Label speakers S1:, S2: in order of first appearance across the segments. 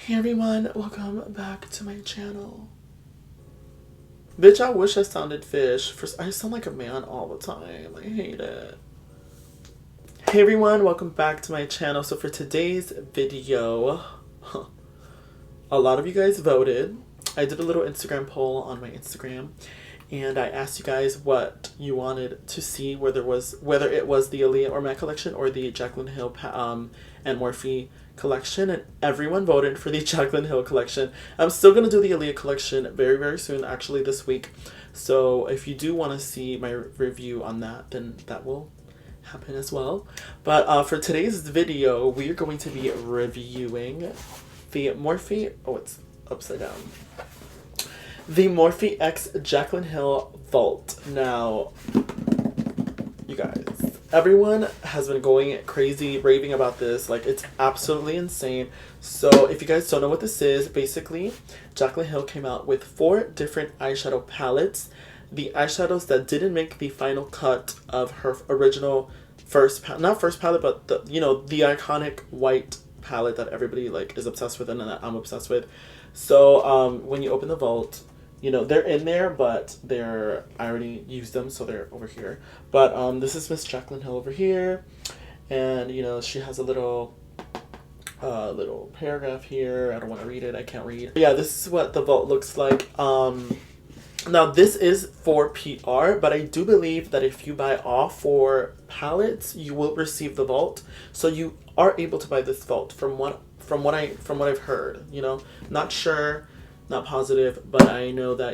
S1: Hey everyone, welcome back to my channel. Bitch, I wish I sounded fish. I sound like a man all the time. I hate it. Hey everyone, welcome back to my channel. So for today's video, a lot of you guys voted. I did a little Instagram poll on my Instagram, and I asked you guys what you wanted to see, whether it was the Aaliyah or Matte collection or the Jaclyn Hill and Morphe collection, and everyone voted for the Jaclyn Hill collection. I'm still gonna do the Aaliyah collection very soon, actually this week. So if you do want to see my review on that, then that will happen as well. But for today's video, we are going to be reviewing the Morphe. Oh, it's upside down. The Morphe X Jaclyn Hill Vault. Now, you guys, everyone has been going crazy, raving about this. Like, it's absolutely insane. So, if you guys don't know what this is, basically, Jaclyn Hill came out with 4 different eyeshadow palettes. The eyeshadows that didn't make the final cut of her original not first palette, but the iconic white palette that everybody like is obsessed with and that I'm obsessed with. So, when you open the vault, they're in there, but I already used them, so they're over here. But this is Miss Jaclyn Hill over here, and she has a little paragraph here. I don't want to read it. I can't read. But yeah, this is what the vault looks like. Now this is for PR, but I do believe that if you buy all 4 palettes, you will receive the vault. So you are able to buy this vault from what I've heard. Not sure. Not positive, but I know that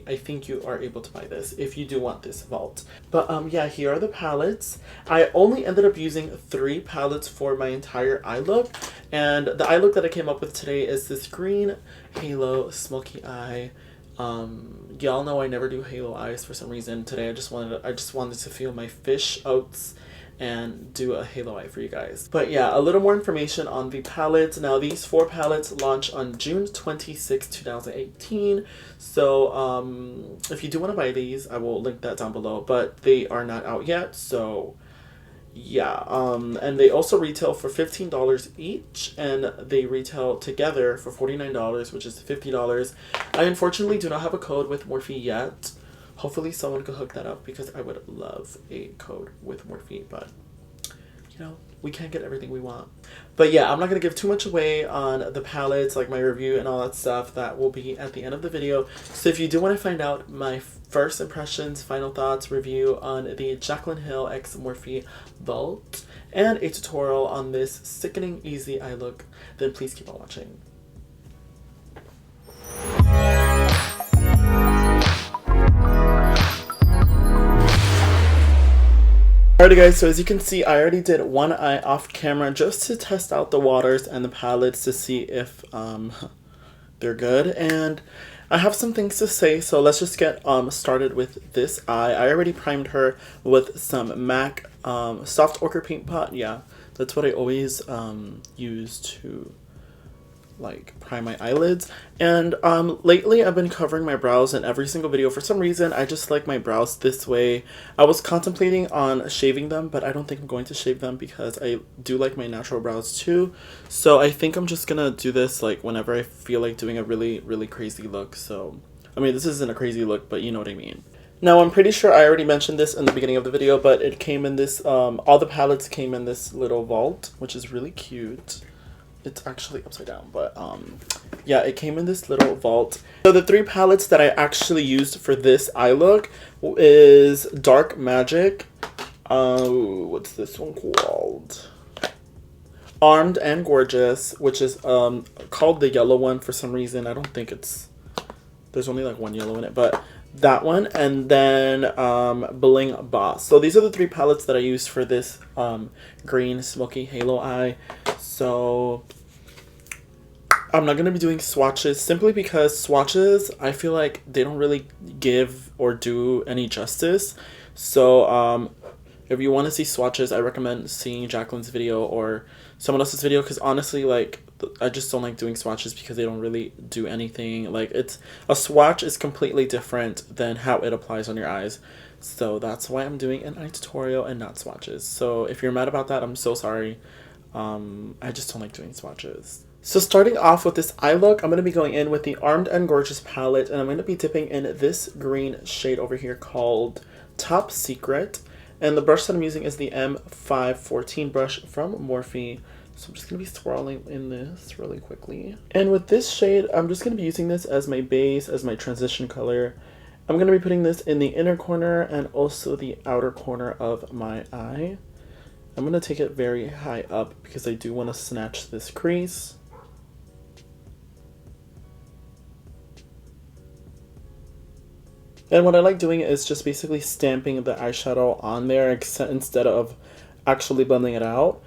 S1: I think you are able to buy this if you do want this vault. But yeah, here are the palettes. I only ended up using 3 palettes for my entire eye look. And the eye look that I came up with today is this green halo smoky eye. Y'all know I never do halo eyes for some reason. Today I just wanted to feel my fish oats and do a halo eye for you guys. But yeah, a little more information on the palettes. Now these 4 palettes launch on June 26, 2018. So if you do want to buy these, I will link that down below, but they are not out yet. So yeah, and they also retail for $15 each, and they retail together for $49, which is $50. I unfortunately do not have a code with Morphe yet. Hopefully someone could hook that up, because I would love a code with Morphe, but we can't get everything we want. But yeah, I'm not going to give too much away on the palettes, like my review and all that stuff. That will be at the end of the video. So if you do want to find out my first impressions, final thoughts, review on the Jaclyn Hill x Morphe Vault, and a tutorial on this sickening easy eye look, then please keep on watching. Alrighty guys, so as you can see, I already did one eye off camera just to test out the waters and the palettes to see if they're good, and I have some things to say, so let's just get started with this eye. I already primed her with some MAC soft ochre paint pot. Yeah, that's what I always use to like prime my eyelids. And lately I've been covering my brows in every single video. For some reason I just like my brows this way. I was contemplating on shaving them, but I don't think I'm going to shave them because I do like my natural brows too. So I think I'm just gonna do this like whenever I feel like doing a really crazy look. So I mean, this isn't a crazy look, but you know what I mean. Now I'm pretty sure I already mentioned this in the beginning of the video, but it came in this all the palettes came in this little vault, which is really cute. It's actually upside down, but yeah, it came in this little vault. So the 3 palettes that I actually used for this eye look is Dark Magic. What's this one called? Armed and Gorgeous, which is called the yellow one for some reason. I don't think there's only like 1 yellow in it, but that one, and then Bling Boss. So these are the 3 palettes that I used for this green smoky halo eye. So I'm not going to be doing swatches simply because swatches, I feel like they don't really give or do any justice. So if you want to see swatches, I recommend seeing Jaclyn's video or someone else's video, because honestly, like, I just don't like doing swatches because they don't really do anything. Like, a swatch is completely different than how it applies on your eyes. So that's why I'm doing an eye tutorial and not swatches. So if you're mad about that, I'm so sorry. I just don't like doing swatches. So starting off with this eye look, I'm going to be going in with the Armed and Gorgeous palette, and I'm going to be dipping in this green shade over here called Top Secret. And the brush that I'm using is the M514 brush from Morphe. So I'm just going to be swirling in this really quickly. And with this shade, I'm just going to be using this as my base, as my transition color. I'm going to be putting this in the inner corner and also the outer corner of my eye. I'm going to take it very high up because I do want to snatch this crease. And what I like doing is just basically stamping the eyeshadow on there instead of actually blending it out.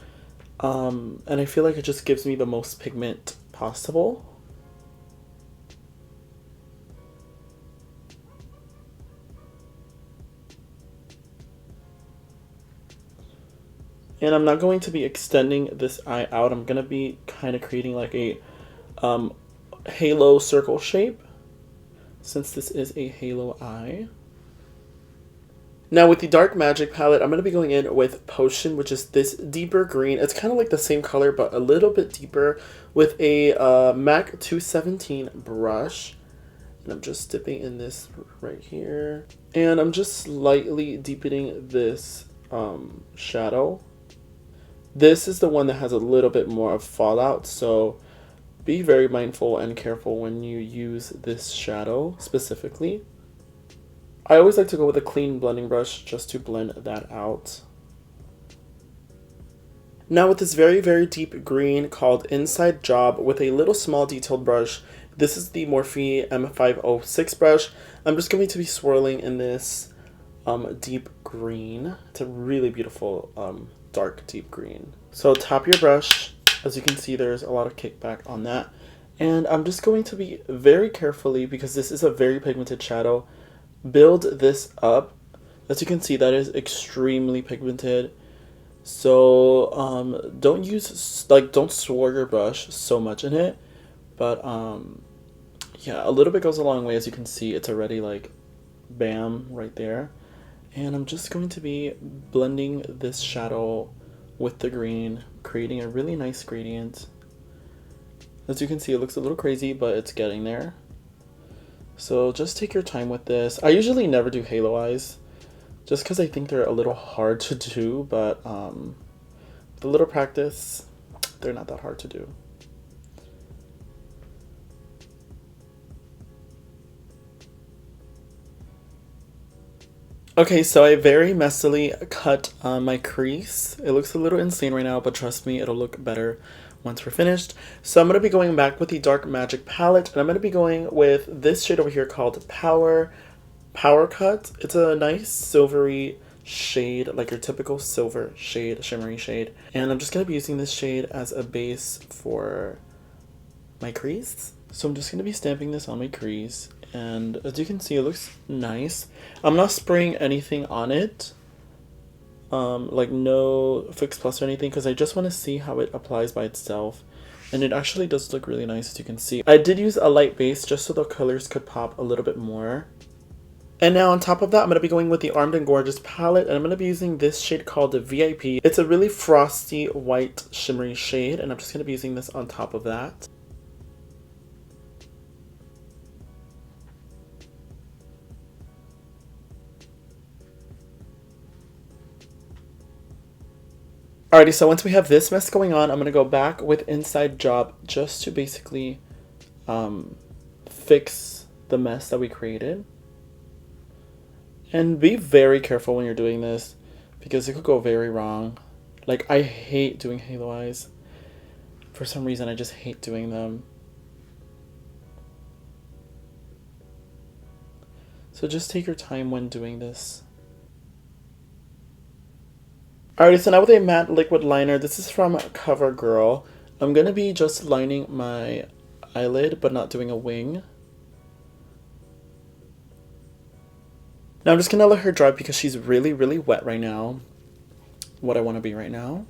S1: And I feel like it just gives me the most pigment possible. And I'm not going to be extending this eye out. I'm going to be kind of creating like a halo circle shape, since this is a halo eye. Now with the Dark Magic palette, I'm going to be going in with Potion, which is this deeper green. It's kind of like the same color, but a little bit deeper, with a MAC 217 brush. And I'm just dipping in this right here. And I'm just slightly deepening this shadow. This is the one that has a little bit more of fallout, so be very mindful and careful when you use this shadow specifically. I always like to go with a clean blending brush just to blend that out. Now with this very, very deep green called Inside Job with a little small detailed brush, this is the Morphe M506 brush. I'm just going to be swirling in this deep green. It's a really beautiful dark deep green. So tap your brush. As you can see, there's a lot of kickback on that. And I'm just going to be very carefully, because this is a very pigmented shadow, build this up. As you can see, that is extremely pigmented. So don't swirl your brush so much in it. But yeah, a little bit goes a long way. As you can see, it's already like bam right there. And I'm just going to be blending this shadow with the green, creating a really nice gradient. As you can see, it looks a little crazy, but it's getting there. So just take your time with this. I usually never do halo eyes, just because I think they're a little hard to do, but with a little practice, they're not that hard to do. Okay, so I very messily cut my crease. It looks a little insane right now, but trust me, it'll look better once we're finished. So I'm going to be going back with the Dark Magic palette, and I'm going to be going with this shade over here called Power Cut. It's a nice silvery shade, like your typical silver shade, shimmery shade. And I'm just going to be using this shade as a base for my crease. So I'm just going to be stamping this on my crease. And as you can see, it looks nice. I'm not spraying anything on it, like no Fix Plus or anything, because I just want to see how it applies by itself. And it actually does look really nice, as you can see. I did use a light base just so the colors could pop a little bit more. And now on top of that, I'm going to be going with the Armed and Gorgeous palette, and I'm going to be using this shade called the VIP. It's a really frosty white shimmery shade, and I'm just going to be using this on top of that. Alrighty, so once we have this mess going on, I'm going to go back with Inside Job just to basically fix the mess that we created. And be very careful when you're doing this, because it could go very wrong. Like, I hate doing halo eyes. For some reason, I just hate doing them. So just take your time when doing this. Alright, so now with a matte liquid liner, this is from CoverGirl. I'm going to be just lining my eyelid, but not doing a wing. Now I'm just going to let her dry because she's really, really wet right now. What I want to be right now.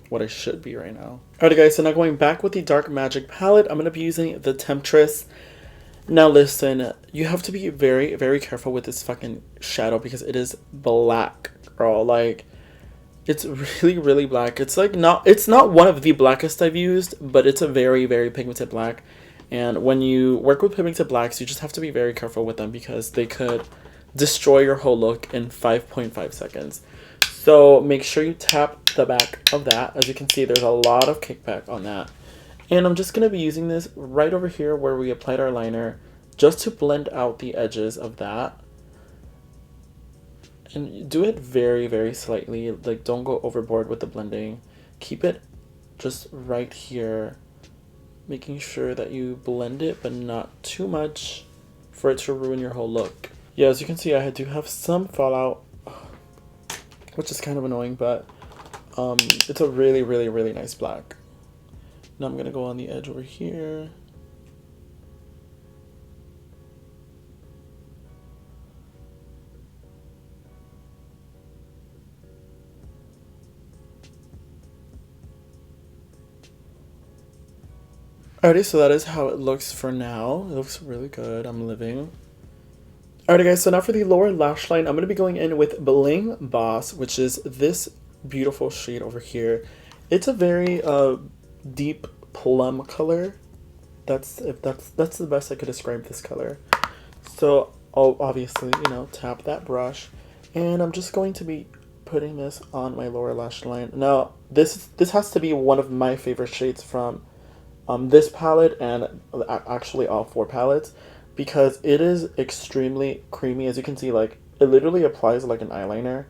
S1: What I should be right now. Alright guys, so now going back with the Dark Magic palette, I'm going to be using the Temptress. Now listen, you have to be very, very careful with this fucking shadow because it is black, girl. Like, It's really black. It's like it's not one of the blackest I've used, but it's a very pigmented black. And when you work with pigmented blacks, you just have to be very careful with them because they could destroy your whole look in 5.5 seconds. So make sure you tap the back of that. As you can see, there's a lot of kickback on that. And I'm just going to be using this right over here where we applied our liner just to blend out the edges of that. And do it very slightly. Like, don't go overboard with the blending. Keep it just right here, making sure that you blend it, but not too much for it to ruin your whole look. Yeah, as you can see, I do have some fallout, which is kind of annoying, but it's a really nice black. Now I'm gonna go on the edge over here. Alrighty, so that is how it looks for now. It looks really good. I'm living. Alrighty guys, so now for the lower lash line, I'm going to be going in with Bling Boss, which is this beautiful shade over here. It's a very deep plum color. That's the best I could describe this color. So I'll obviously, you know, tap that brush, and I'm just going to be putting this on my lower lash line. Now this has to be one of my favorite shades from this palette, and actually all 4 palettes, because it is extremely creamy. As you can see, like, it literally applies like an eyeliner.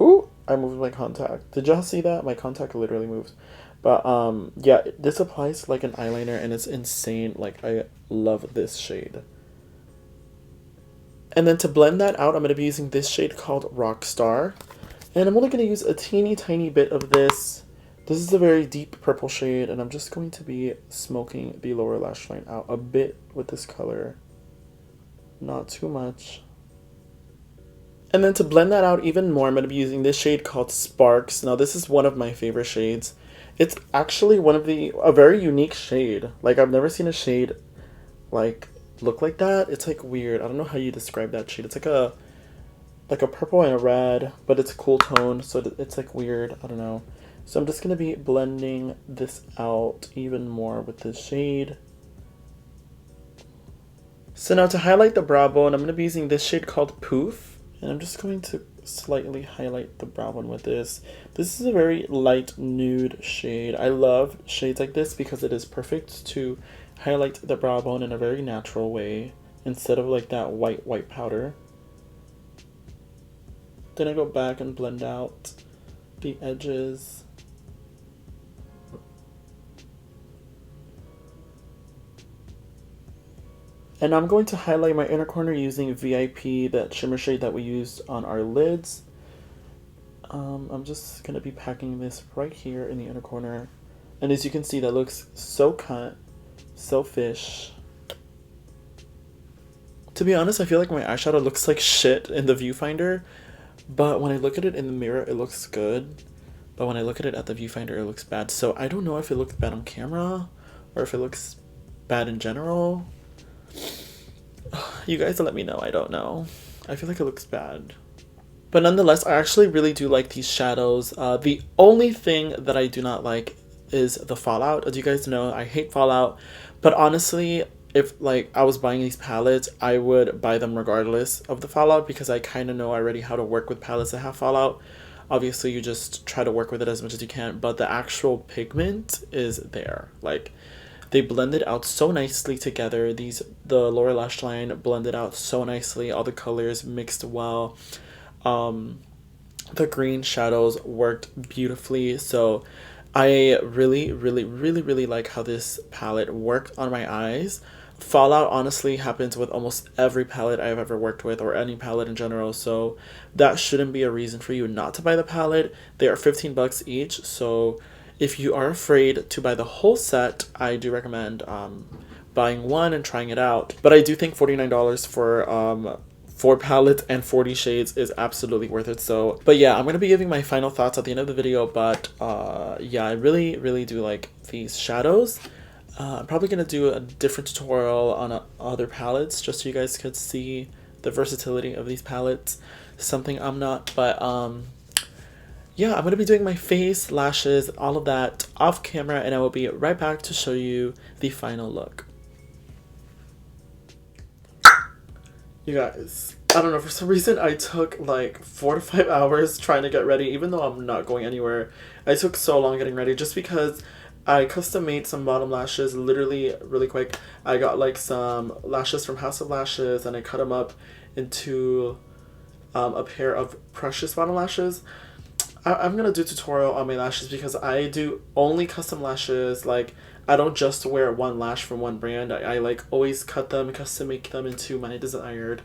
S1: Ooh, I moved my contact. Did y'all see that? My contact literally moves. But yeah, this applies like an eyeliner, and it's insane. Like, I love this shade. And then to blend that out, I'm going to be using this shade called Rockstar. And I'm only going to use a teeny tiny bit of this. This is a very deep purple shade, and I'm just going to be smoking the lower lash line out a bit with this color. Not too much. And then to blend that out even more, I'm going to be using this shade called Sparks. Now, this is one of my favorite shades. It's actually a very unique shade. Like, I've never seen a shade, like, look like that. It's, like, weird. I don't know how you describe that shade. It's like a purple and a red, but it's a cool tone, so it's, like, weird. I don't know. So I'm just going to be blending this out even more with this shade. So now to highlight the brow bone, I'm going to be using this shade called Poof. And I'm just going to slightly highlight the brow bone with this. This is a very light nude shade. I love shades like this because it is perfect to highlight the brow bone in a very natural way, instead of like that white powder. Then I go back and blend out the edges. And I'm going to highlight my inner corner using VIP, that shimmer shade that we used on our lids. I'm just going to be packing this right here in the inner corner. And as you can see, that looks so cut, so fish. To be honest, I feel like my eyeshadow looks like shit in the viewfinder. But when I look at it in the mirror, it looks good. But when I look at it at the viewfinder, it looks bad. So I don't know if it looks bad on camera or if it looks bad in general. You guys let me know. I don't know. I feel like it looks bad. But nonetheless, I actually really do like these shadows. The only thing that I do not like is the fallout. As you guys know, I hate fallout. But honestly, if like I was buying these palettes, I would buy them regardless of the fallout, because I kind of know already how to work with palettes that have fallout. Obviously, you just try to work with it as much as you can, but the actual pigment is there. Like, they blended out so nicely together. The lower lash line blended out so nicely. All the colors mixed well. The green shadows worked beautifully. So I really like how this palette worked on my eyes. Fallout honestly happens with almost every palette I've ever worked with, or any palette in general, so that shouldn't be a reason for you not to buy the palette. They are $15 each, so if you are afraid to buy the whole set, I do recommend buying one and trying it out. But I do think $49 for 4 palettes and 40 shades is absolutely worth it. So, but yeah, I'm going to be giving my final thoughts at the end of the video, but yeah, I really do like these shadows. I'm probably going to do a different tutorial on other palettes, just so you guys could see the versatility of these palettes. Something I'm not, but yeah, I'm going to be doing my face, lashes, all of that off camera, and I will be right back to show you the final look. You guys, I don't know, for some reason I took like 4 to 5 hours trying to get ready, even though I'm not going anywhere. I took so long getting ready just because I custom made some bottom lashes literally really quick. I got like some lashes from House of Lashes and I cut them up into a pair of precious bottom lashes. I'm gonna do a tutorial on my lashes because I do only custom lashes. Like, I don't just wear one lash from one brand. I like always cut them and custom make them into my desired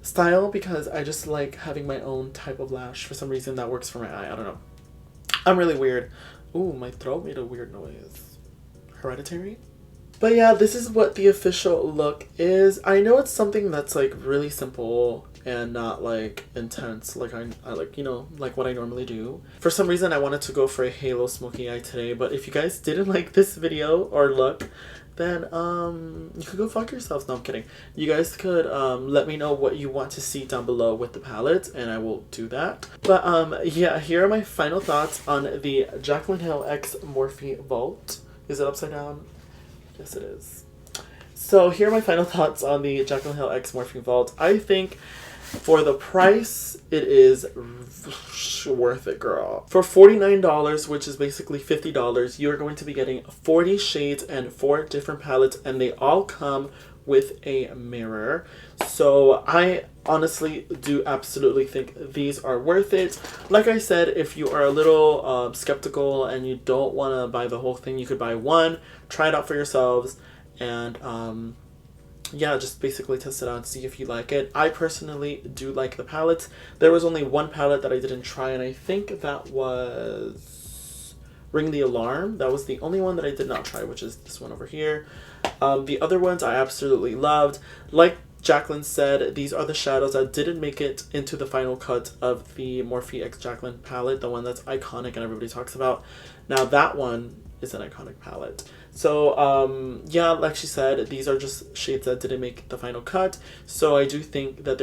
S1: style because I just like having my own type of lash. For some reason that works for my eye. I don't know. I'm really weird. Ooh, my throat made a weird noise. Hereditary? But yeah, this is what the official look is. I know it's something that's like really simple and not like intense like I like, you know, like what I normally do. For some reason I wanted to go for a halo smoky eye today, but if you guys didn't like this video or look, then you could go fuck yourselves. No, I'm kidding. You guys could let me know what you want to see down below with the palette and I will do that. But yeah, here are my final thoughts on the Jaclyn Hill X Morphe Vault. Is it upside down? Yes, it is. So here are my final thoughts on the Jaclyn Hill X Morphe Vault. I think for the price, it is worth it, girl. For $49, which is basically $50, you are going to be getting 40 shades and 4 different palettes, and they all come with a mirror. So I honestly do absolutely think these are worth it. Like I said, if you are a little skeptical and you don't want to buy the whole thing, you could buy one, try it out for yourselves, and yeah, just basically test it out and see if you like it. I personally do like the palettes. There was only one palette that I didn't try, and I think that was Ring the Alarm. That was the only one that I did not try, which is this one over here. The other ones I absolutely loved. Like Jaclyn said, these are the shadows that didn't make it into the final cut of the Morphe X Jaclyn palette, the one that's iconic and everybody talks about. Now that one is an iconic palette. So yeah, like she said, these are just shades that didn't make the final cut. So I do think that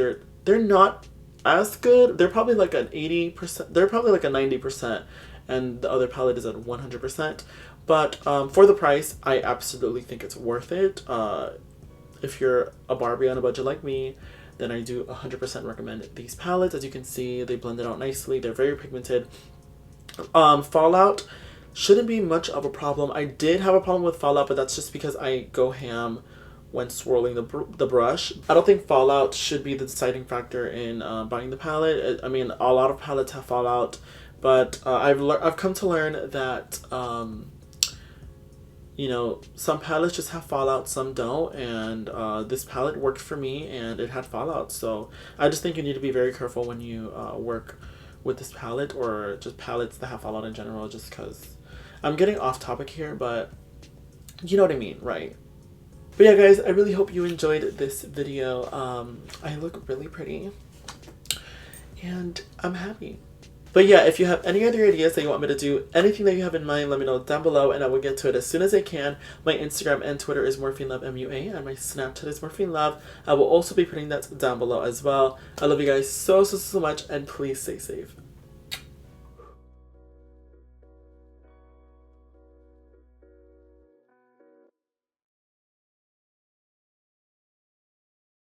S1: they're not as good. They're probably like an 80%. They're probably like a 90%, and the other palette is at 100%. But for the price, I absolutely think it's worth it. If you're a Barbie on a budget like me, then I do 100% recommend these palettes. As you can see, they blend it out nicely. They're very pigmented. Fallout shouldn't be much of a problem. I did have a problem with fallout, but that's just because I go ham when swirling the brush. I don't think fallout should be the deciding factor in buying the palette. I mean, a lot of palettes have fallout, but I've come to learn that you know, some palettes just have fallout, some don't, and this palette worked for me and it had fallout. So I just think you need to be very careful when you work with this palette, or just palettes that have fallout in general, just because I'm getting off topic here, but you know what I mean, right? But yeah, guys, I really hope you enjoyed this video. I look really pretty and I'm happy. But yeah, if you have any other ideas that you want me to do, anything that you have in mind, let me know down below and I will get to it as soon as I can. My Instagram and Twitter is MorphineLove MUA, and my Snapchat is MorphineLove. I will also be putting that down below as well. I love you guys so much, and please stay safe.